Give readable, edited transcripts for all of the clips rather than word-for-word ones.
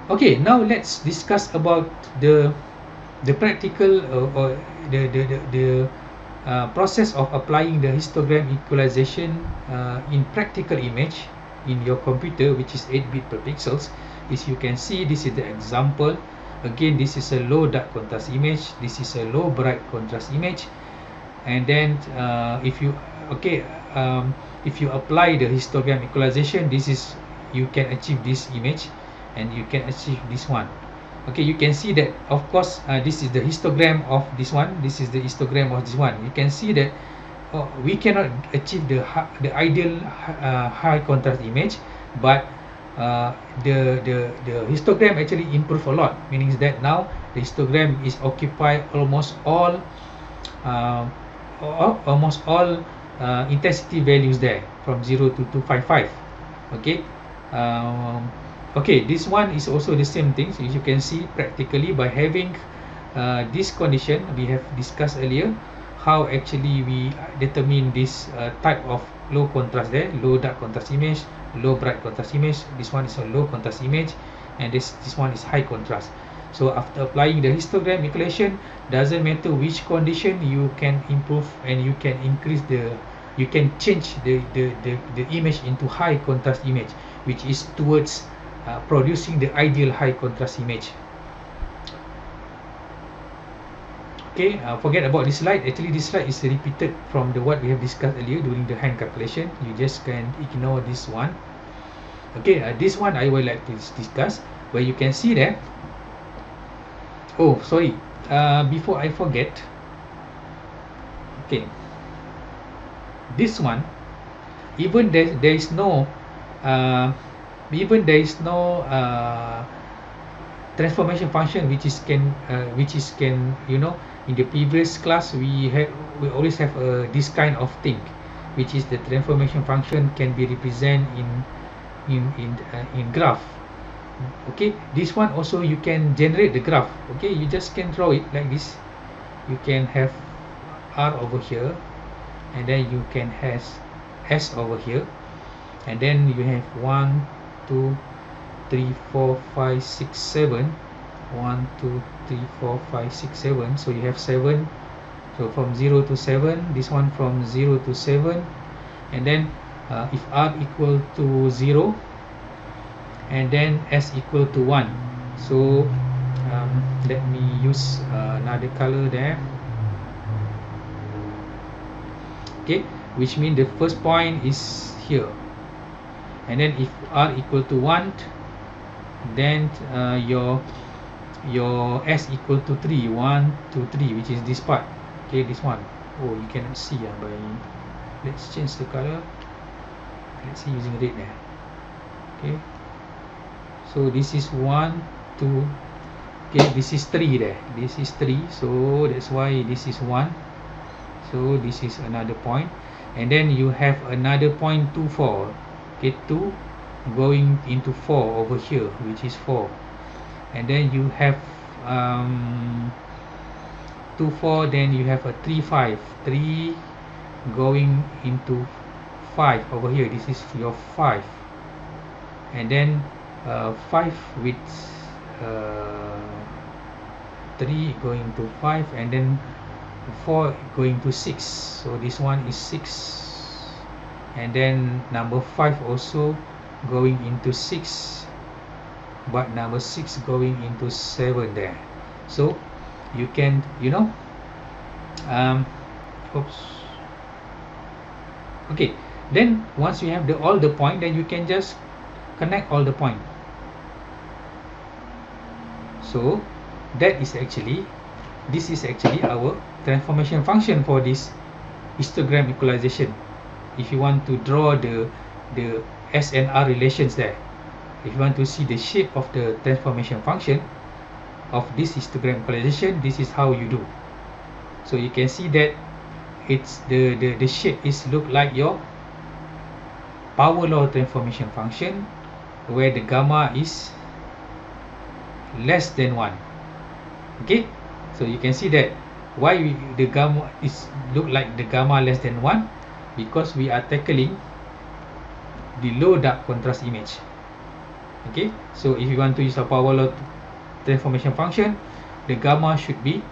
Okay, now let's discuss about the practical or the process of applying the histogram equalization in practical image in your computer, which is 8-bit per pixels. Is you can see this is the example. Again, this is a low dark contrast image, this is a low bright contrast image, and then if you apply the histogram equalization, this is you can achieve this image and you can achieve this one. Okay, you can see that of course this is the histogram of this one, this is the histogram of this one. You can see that we cannot achieve the ideal high contrast image, but the histogram actually improve a lot, meaning that now the histogram is occupy uh, almost all intensity values there from 0 to 255. Okay, okay, this one is also the same thing. So you can see practically by having this condition we have discussed earlier, how actually we determine this type of low contrast there, low dark contrast image, low bright contrast image. This one is a low contrast image, and this one is high contrast. So after applying the histogram equation, doesn't matter which condition, you can improve and you can increase you can change the image into high contrast image, which is towards producing the ideal high contrast image. Okay, forget about this slide. Actually, this slide is repeated from what we have discussed earlier during the hand calculation. You just can ignore this one. Okay, this one I would like to discuss, where you can see that. Oh, sorry. Before I forget. Okay. This one, even there is no transformation function which is can in the previous class we always have this kind of thing, which is the transformation function can be represented in graph. Okay, this one also you can generate the graph. Okay, you just can draw it like this. You can have R over here, and then you can have S over here, and then you have 1 2 3 4 5 6 7 1 2 3 4 5 6 7. So you have 7. So from 0 to 7, this one from 0 to 7, and then if R equal to 0, and then S equal to 1. So let me use another color there. Okay, which means the first point is here, and then if R equal to 1, then your S equal to 3, 1 2 3, which is this part. Okay, this one. Oh, you cannot see by let's change the color. Let's see using red there. Okay, so this is 1 2. Okay, this is 3 there, this is 3, so that's why this is 1. So this is another point, and then you have another point 2 4. Okay, 2 going into 4 over here, which is 4, and then you have 2 4, then you have a 3 5, 3 going into 5 over here, this is your 5, and then 5 with 3 going to 5, and then 4 going to 6. So this one is 6, and then number 5 also going into 6, but number 6 going into 7 there. So you can oops. Okay, then once you have all the point, then you can just connect all the point. So this is actually our transformation function for this histogram equalization. If you want to draw the S and R relations there, if you want to see the shape of the transformation function of this histogram equalization, this is how you do. So you can see that it's the shape is look like your power law transformation function, where the gamma is less than 1. Okay, so you can see that why the gamma is look like the gamma less than 1, because we are tackling the low dark contrast image. Okay, so if you want to use a power law transformation function, the gamma should be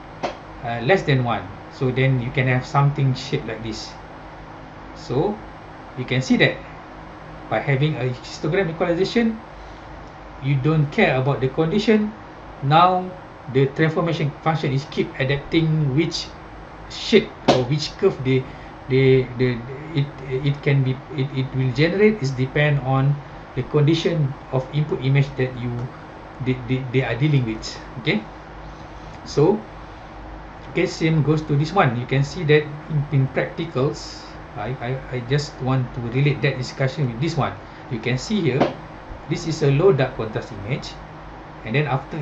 less than 1, so then you can have something shaped like this. So you can see that by having a histogram equalization, you don't care about the condition. Now the transformation function is keep adapting which shape or which curve it can be, it will generate is depend on the condition of input image that they are dealing with. Okay, so okay, same goes to this one. You can see that in practicals, I just want to relate that discussion with this one. You can see here, this is a low dark contrast image, and then after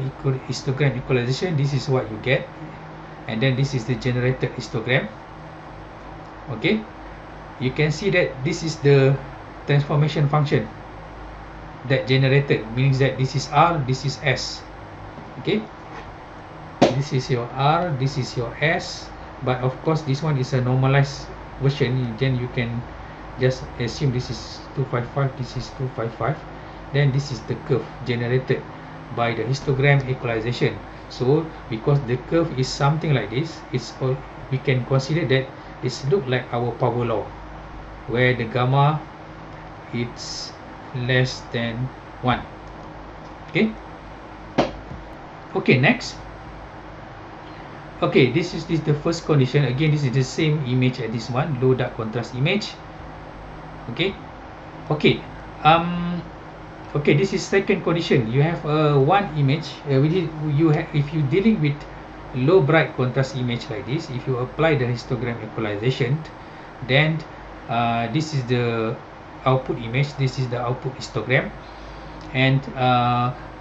histogram equalization, this is what you get, and then this is the generated histogram. Okay, you can see that this is the transformation function that generated, means that this is R, this is S. Okay, this is your R, this is your S, but of course this one is a normalized version, then you can just assume this is 255, this is 255, then this is the curve generated by the histogram equalization. So because the curve is something like this, it's all, we can consider that it's look like our power law, where the gamma it's less than 1. Okay, okay, next. Okay, this is the first condition. Again, this is the same image as this one, low dark contrast image. Okay, okay, okay, this is second condition. You have one image, you have, if you dealing with low bright contrast image like this, if you apply the histogram equalization, then this is the output image, this is the output histogram, and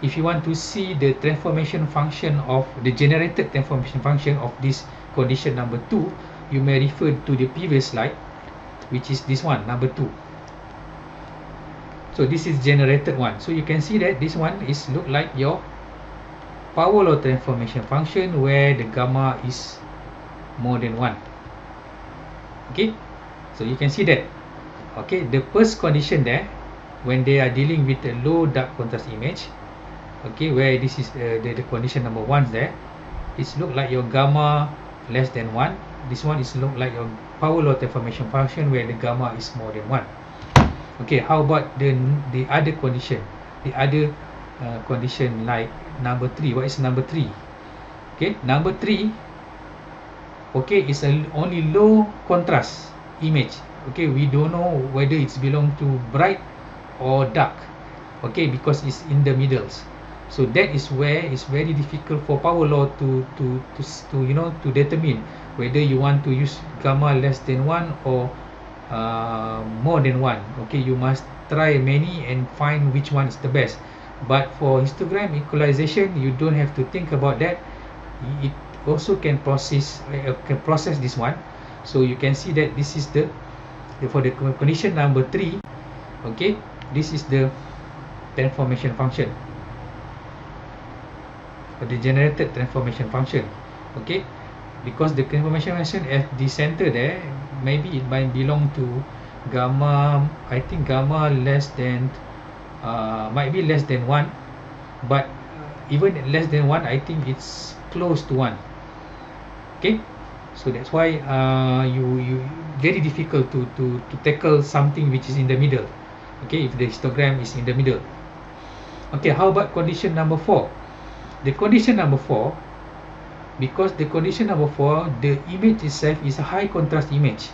if you want to see the transformation function of the generated transformation function of this condition number 2, you may refer to the previous slide, which is this one, number 2. So this is generated one. So you can see that this one is look like your power law transformation function, where the gamma is more than 1. Okay, so you can see that. Okay, the first condition there, when they are dealing with a low dark contrast image, okay, where this is the condition number 1 there, it's look like your gamma less than 1. This one is look like your power law transformation function, where the gamma is more than 1. Okay, how about the other condition, the other condition like number 3? What is number 3? Okay, number 3, okay, is a only low contrast image. Okay, we don't know whether it's belong to bright or dark. Okay, because it's in the middles. So that is where it's very difficult for power law to you know, to determine whether you want to use gamma less than 1 or more than 1. Okay, you must try many and find which one is the best. But for histogram equalization, you don't have to think about that. It also can process this one. So you can see that this is the for the condition number 3. Okay, this is the transformation function, or the generated transformation function. Okay, because the transformation function at the center there, maybe it might belong to gamma, I think gamma less than might be less than 1, but even less than 1, I think it's close to 1. Okay, so that's why you very difficult to tackle something which is in the middle. Okay, if the histogram is in the middle. Okay, how about condition number 4? The condition number 4, because the condition number 4, the image itself is a high contrast image.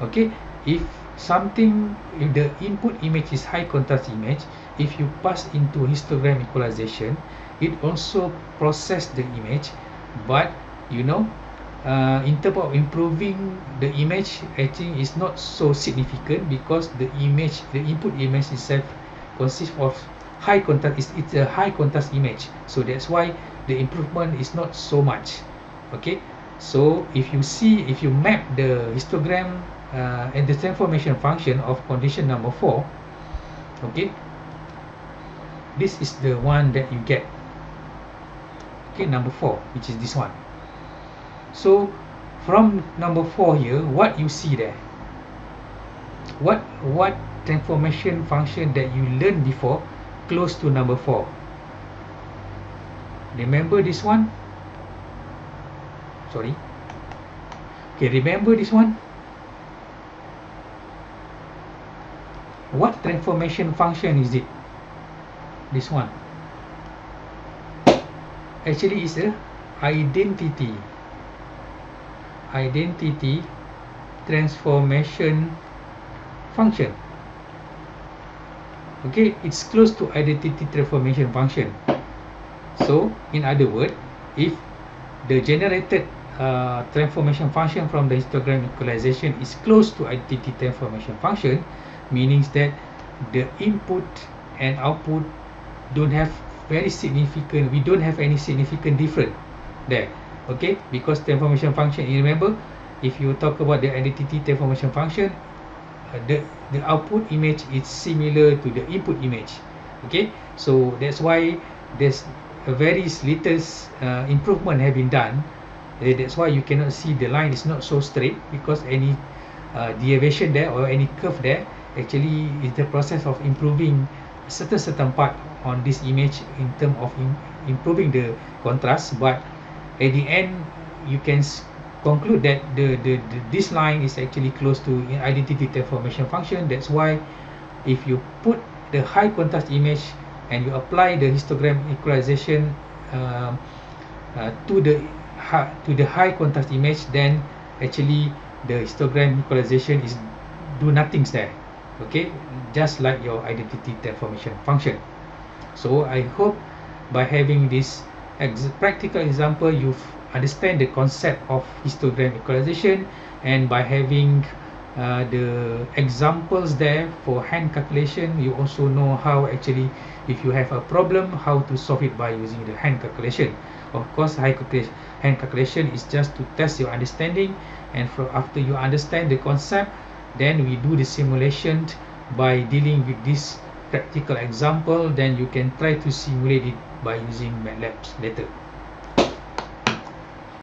Okay, if the input image is high contrast image, if you pass into histogram equalization, it also process the image, but you know, in terms of improving the image, I think is not so significant, because the input image itself consists of high contrast. It's a high contrast image, so that's why the improvement is not so much. Okay, so if you map the histogram and the transformation function of condition number 4, okay, this is the one that you get. Okay, number 4, which is this one. So from number 4 here, what you see there, what transformation function that you learned before close to number 4. Remember this one? Sorry. Okay, remember this one? What transformation function is it? This one. Actually, it's a identity transformation function. Okay, it's close to identity transformation function. So, in other words, if the generated transformation function from the histogram equalization is close to identity transformation function, meaning that the input and output don't have very significant, we don't have any significant difference there. Okay, because transformation function, you remember, if you talk about the identity transformation function, the output image is similar to the input image. Okay, so that's why there's a very little improvement have been done. That's why you cannot see the line is not so straight, because any deviation there or any curve there actually is the process of improving certain part on this image in terms of improving the contrast. But at the end, you can conclude that this line is actually close to identity transformation function. That's why if you put the high contrast image and you apply the histogram equalization to the high contrast image, then actually the histogram equalization is do nothing there. Okay, just like your identity transformation function. So I hope by having this practical example, you've understand the concept of histogram equalization, and by having the examples there for hand calculation, you also know how actually, if you have a problem, how to solve it by using the hand calculation. Of course, hand calculation is just to test your understanding, and after you understand the concept, then we do the simulation by dealing with this practical example. Then you can try to simulate it by using MATLAB later.